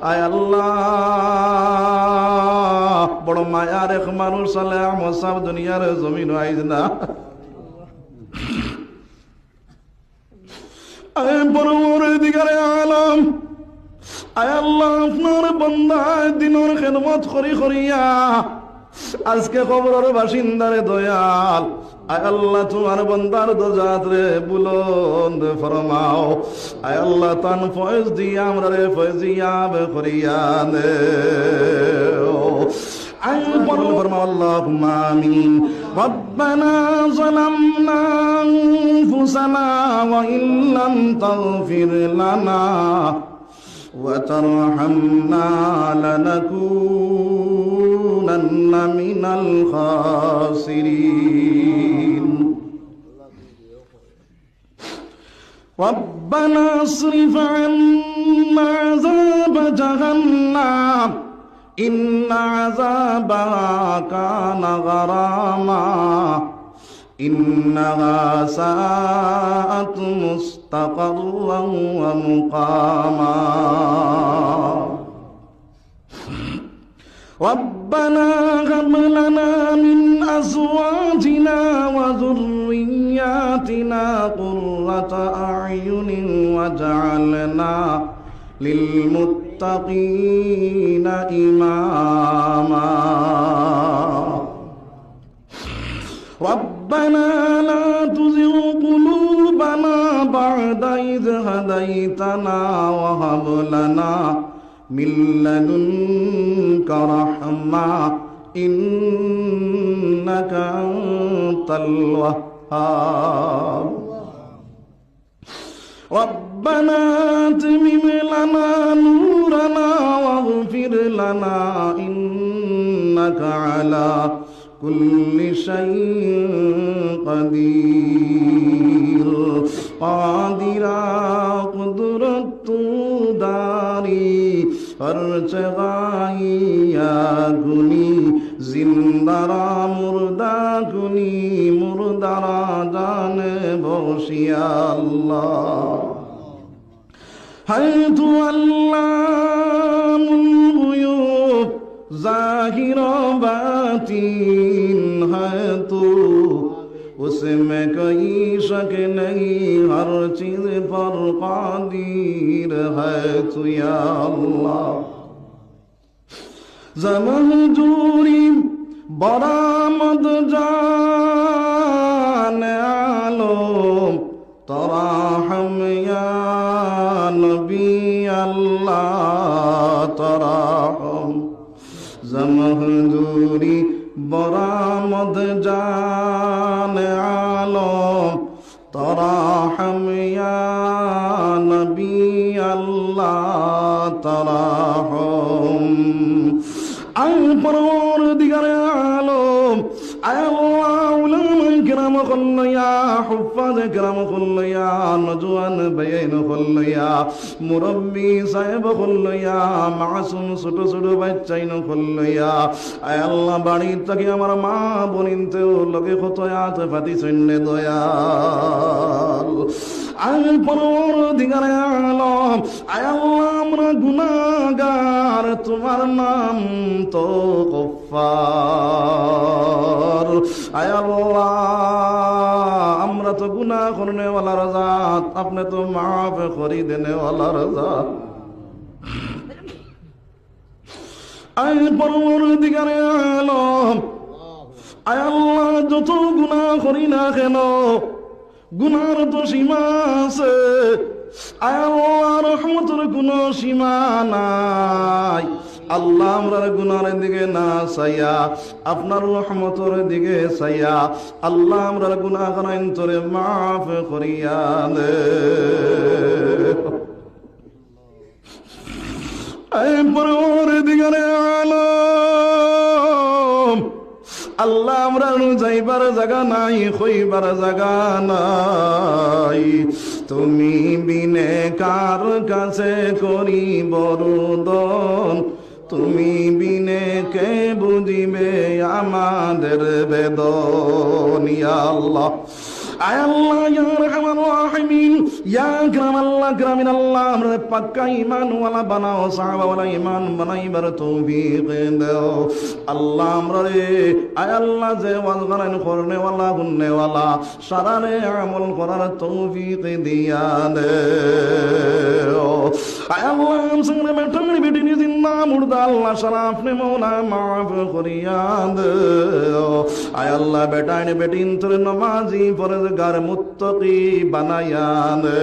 আয় আল্লাহ বড় মায়ার এক মানুষ সালে আমসাব দুনিয়ার জমিন আইজ না আয় বড় দিগারে আলম আয় আল্লাহ আপনার বান্দা দিনের খেদমত করিয়া আজকে কবরের বাসিন্দারে দয়াল আয় আল্লাহ তোমার বান্দার দজাত রে বুলন্দ ফরমাও আয় আল্লাহ তান ফয়েজ দিয়া আমরা রে ফয়েজিয়াব করিয়া দে আয় বলুন ফরমাও আল্লাহুম্মা আমিন রব্বানা যালামনা আনফুসানা ওয়া ইল্লাম তাগফির লানা وترحمنا لنكونن من الخاسرين ربنا اصرف عنا عذاب جهنم إن عذابها كان غراما إنها ساءت مستقرا ومقاما ربنا هب لنا من أزواجنا وذرياتنا قرة أعين واجعلنا للمتقين إماما ربنا لا تزغ قلوبنا بعد إذ هديتنا وهب لنا من لدنك رحمة إنك أنت الوهاب ربنا أتمم لنا نورنا واغفر لنا إنك على كل شيء قدير قادر قدرت داري فرچغائی گنی زندرا مردہ گنی مردرا جان بوشیا اللہ حیث علام الغیوب ظاہر و باطن ہے تو اس میں کوئی شک نہیں ہر چیز پر قادر ہے تو یا اللہ زمہجوری برآمد جان عالم تراحم یا نبی اللہ تراحم زمہجوری برآمد جان عالم تراحم یا نبی اللہ تراحم اے پروردگار عالم اے اللہ علماء کرام خل یا حفاظ کرام خل یا نجوان بیین خل یا مربی صاحب خل یا معصوم ছোট ছোট বাচ্চাইন খল ইয়া আয় আল্লাহ বাড়ি থেকে আমার মা বোনিনতে লগে খতয়াত ফাতি সন্নে দয়াল আয় পরদিগার আলম আয় আল্লাহ আমরা গুনাহগার তোমার নাম তো গফফার আয় আল্লাহ আমরা তো গুনাহ করনে ওয়ালা রাজাত আপনি তো মাফ করি দেনে ওয়ালা রাজাত আয় পরদিগার আলম আয় আল্লাহ যত গুনাহ করি না কেন গুনার তো সীমা আছে আয় আল্লাহ রহমতের কোনো সীমা নাই আল্লাহ আমরার গুনার দিকে না চাইয়া আপনার রহমতের দিকে চাইয়া আল্লাহ আমরার গুনাহ করাইন তোরে মাফ করিয়া দে আয় পরদিগার আলম আল্লাহ আমরা যাইবার জায়গা নাই কইবার জায়গা নাই তুমি বিনে কার কাছে করি বরদন তুমি বিনে কে বুঝিবে আমাদের বেদন ইয়া আল্লাহ আয় আল্লাহ ইয়া আরহামার রাহিমিন ইয়া আকরামাল আকরামিন আল্লাহ আমরা পাক্কা ঈমানওয়ালা বানাও সাহাবাওয়ালা ঈমান বানাইবার তৌফিক দাও আল্লাহ আমরা রে আয় আল্লাহ যে ওয়াজ গান করনেওয়ালা গুননেওয়ালা সারারে আমল করার তৌফিক দিয়া দে আয় আল্লাহ আমসঙ্গে বেটানি বেটিনি জিন্দা মুর্দা আল্লাহ সারা আপনি মওলা মাফ করিয়া দে আয় আল্লাহ বেটানি বেটিন তোর নমাজি পরহেজগার মুত্তাকি বানায়া দে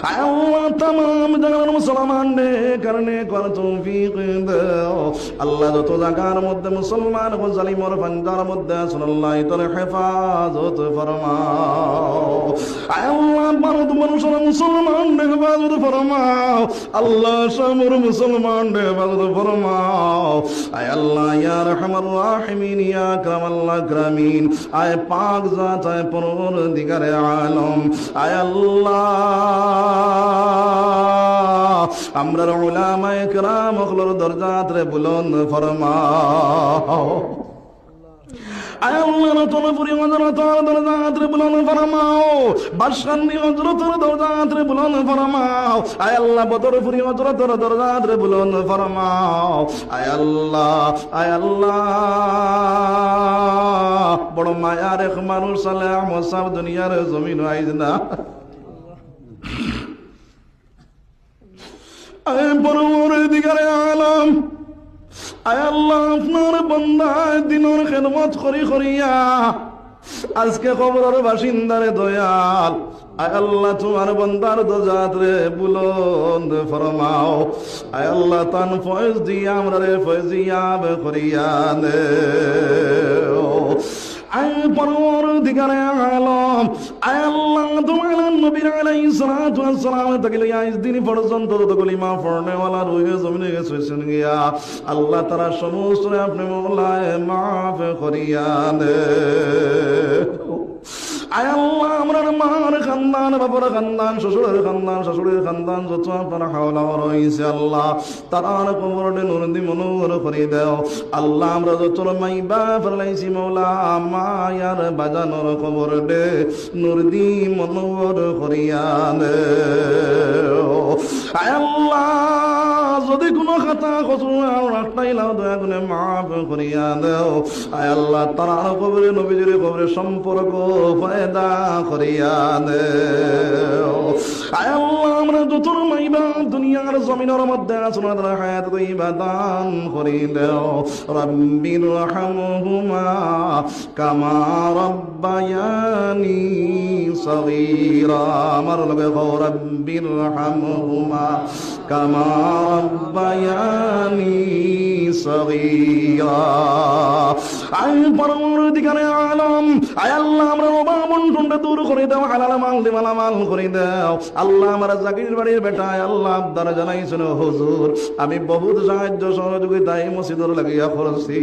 আয় আল্লাহ तमाम জায়গার মুসলমান রে করনে কর তৌফিক দে আল্লাহ যত জায়গার মধ্যে মুসলমান ও জালিমর ফান্দার মধ্যে সাল্লাল্লাহু তাআলা হেফাজত ফরমাও আয় আল্লাহ ভারত মানুষের মুসলমান রে হেফাজত ফরমাও আল্লাহ সমর মুসলমান রে হেফাজত ফরমাও আয় আল্লাহ ইয়া আরহামার রাহিমিন ইয়া আকরামাল আকরামিন আয় পাক জাত আয় পরওয়ারদিগারে আলম আয় আল্লাহ আমরার উলামায়ে কেরাম ওগুলোর দরজাত রে বুলন্দ ফরমাও আয় আল্লাহ রতনপুরি হযরতের দরজাত রে বুলন্দ ফরমাও বাসখান্দি হযরতের দরজাত রে বুলন্দ ফরমাও আয় আল্লাহ বদরপুরি হযরতের দরজাত রে বুলন্দ ফরমাও আয় আল্লাহ বড় মায়ার এক মানুষ সালাম সব দুনিয়ার জমিন আইজ না আয় পরওয়ারদিগারে আলম আয় আল্লাহ আপনার বান্দা দিনের খেদমত করিয়া আজকে কবরের বাসিন্দারে দয়াল আয় আল্লাহ তোমার বান্দার দরজাত রে বুলন্দ ফরমাও আয় আল্লাহ তান ফয়েজ দিয়া আমরা রে ফয়েজিয়াব করিয়া দে আয় পরওয়ারদিগারে আলম আয় আল্লাহ তোমার নবী আলাইহিস সালাতু ওয়াস সালাম থেকে লইয়া ইস দিন পর্যন্ত যত কলিমা পড়নেওয়ালা রুহে জমিনে গেছেন গিয়া আল্লাহ তারা সমস্ত আপনি মওলায়ে মাফ করিয়া দে আয় আল্লাহ আমরার মার খানদান বাবার খানদান শ্বশুরের খানদান শাশুড়ির খানদান যত আপনার হাওলা রয়েছে আল্লাহ তারার কবরে নূর দি মনোহর করে দাও আল্লাহ আমরা যত মাই বাপ লাইছি মওলা মায়ার বাজানোর কবর দে নূর দি মনোহর করিয়া দে আয় আল্লাহ যদি কোনো খাতা কসুর রাখতাইলাও দয়া করে মাফ করিয়া দাও আয় আল্লাহ তারার কবরে নবীজির কবরে সম্পর্ক ফায়দা করিয়া দে আয় আল্লাহ আমরা যত মাইবা দুনিয়ার জমিনের মধ্যে আসনা তারা হায়াত তৈবা দান করি দাও রাব্বির রহমহুমা কামা রাব্বায়ানি সগীরা আমার লগে কও রাব্বির রহমহুমা কামা রাব্বায়ানি সগীরা আয় পরওয়ারদিগারে আলম আয় আল্লাহ আমরা অভাব-অনটনটা দূর করে দাও হালাল মাল দিয়ে মালামাল করে দাও আল্লাহ আমার জাকির বাড়ির বেটা আল্লাহ আপনারা জানাইছেন হুজুর আমি বহুত সাহায্য সহযোগিতা এই মসজিদের লাগিয়া করছি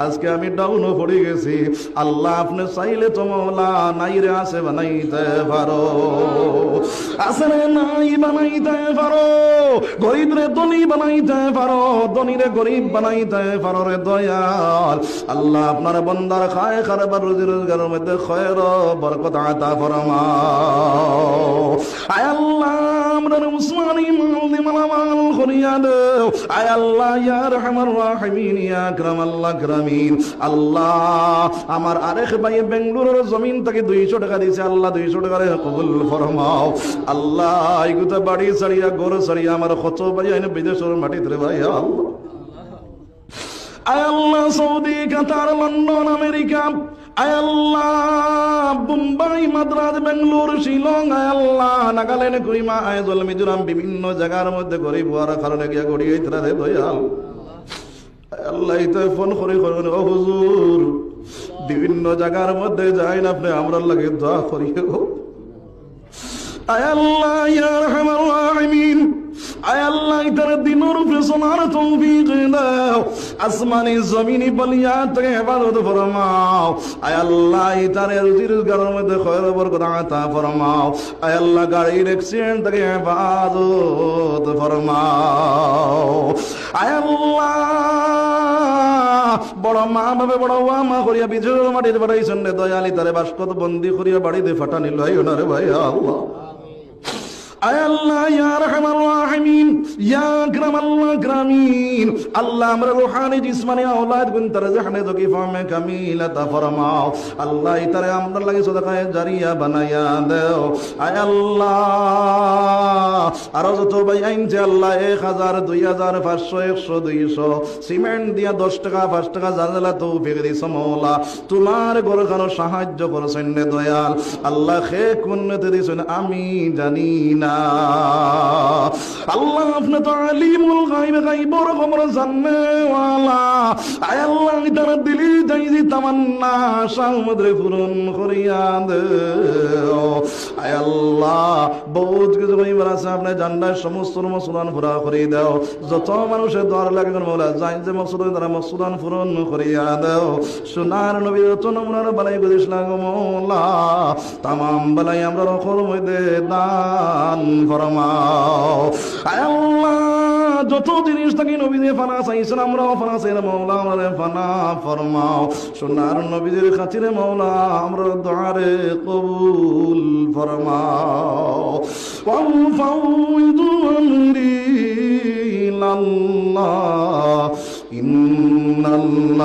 আজকে আমি ডাউনও পড়ে গেছি আল্লাহ আপনি চাইলে তো মওলা নাইরে আছে বানাইতে পারো আছে নাই বানাইতে পারো গরিব রে ধনী বানাইতে পারো ধনী রে গরিব বানাইতে পারো রে দয়াল আল্লাহ আপনার বান্দার খায় খারাপ রুজি রোজগারের মধ্যে খয়র বরকত আতা ফরমাও আয় আল্লাহ আমরা উসমানী মাল দি মালামাল করিয়া দাও আয় আল্লাহ ইয়া আরহামার রাহিমিন ইয়া আকরামাল আকরামিন আল্লাহ আমার আরেক ভাই বেঙ্গালুরুর জমিন থেকে 200 টাকা দিয়েছে আল্লাহ 200 টাকা কবুল ফরমাও আল্লাহ এইগুতা বাড়ি ছাড়িয়া ঘর ছাড়িয়া আমার কত ভাই আইনে বিদেশের মাটিতে ভাই আল্লাহ আয় আল্লাহ সৌদি কাতার লন্ডন আমেরিকা আয় আল্লাহ মুম্বাই মাদ্রাজ বেঙ্গালুরু শিলং আয় আল্লাহ নাগাল্যান্ড কুইমা আইজল মিজোরাম বিভিন্ন জায়গার মধ্যে গরিব হওয়ার কারণে গিয়া গড়িয়ে ইতরা রে দয়াল আল্লাহ ইতে ফোন করে ও হুজুর বিভিন্ন জায়গার মধ্যে যাই না আপনি আমরা লাগে দোয়া করিও আয় আল্লাহ ইয়া আরহামার রাহিমিন আয় আল্লাহ ইতার দিনের উপরে চলার তৌফিক দাও আসমানি জমিনি বলিয়াত থেকে হেফাজত ফরমাও আয় আল্লাহ ইতার রুজি রোজগারের মধ্যে খয়র বরকত আতা ফরমাও আয় আল্লাহ গাড়ির অ্যাক্সিডেন্ট থেকে হেফাজত ফরমাও আয় আল্লাহ বড় মা ভাবে বড় মা করিয়া বিজয় মাটির বাড়াইছেন রে দয়ালি তারে বাসকত বন্দি করিয়া বাড়িতে ফাটানি লই ওনারে ভাই আল্লাহ আয় আল্লাহ ইয়া রাহমার রাহিমিন ইয়া আকরামাল আকরামিন আল্লাহ আমরা রূহানি জিসমানি আওলাদ গুন তার জাহানে তো কি ফামে কামিলা তা ফরমাও আল্লাহ ইতারে আমরা লাগি সদকায়ে জারিয়া বানায়া দাও আয় আল্লাহ আর যত ভাই আইনছে আল্লাহ 1000 2000 500 100 200 সিমেন্ট দিয়া 10 টাকা 5 টাকা জানলা তৌফিক দিছ মাওলা তোমার ঘরখানো সাহায্য করছেন রে দয়াল আল্লাহ খে কুন্নতে দিছেন আমি জানি না আল্লাহ আপনি তো আলিমুল গায়ব গায়বর খবর জাননে ওয়ালা আয় আল্লাহ তার দিলি যাইজি তামান্না সমুদ্রে পূরণ করিয়া দেও আয় আল্লাহ বহুত কিছু কইবার আছে আপনি জান্নাত সমস্ত মুসলমান পুরা করে দাও যত মানুষের দর লাগে মাওলা যাই যে মকসুদ তারা মুসলমান পূরণ করিয়া দাও সোনার নবী যত নমুনার বালাই করিস লাগো মাওলা तमाम বালাই আমরা রকর মধ্যে দান ফরমাও আয় আল্লাহ যত জিনিস থাকি নবী দিয়ে ফানা চাইছেন আমরাও ফানা চাইলে মাওলা আমাদের ফানা ফরমাও সোনার নবীদের খাতিরে মাওলা আমরা দোয়ারে কবুল ফরমাও ওয়াফাউযু আমরি ইলাল্লাহ ইন্নাল্লাহা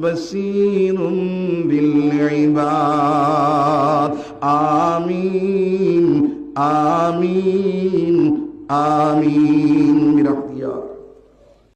বাসীরুম বিল ইবাদ আমিন আমিন আমিন বিরহমাতিকা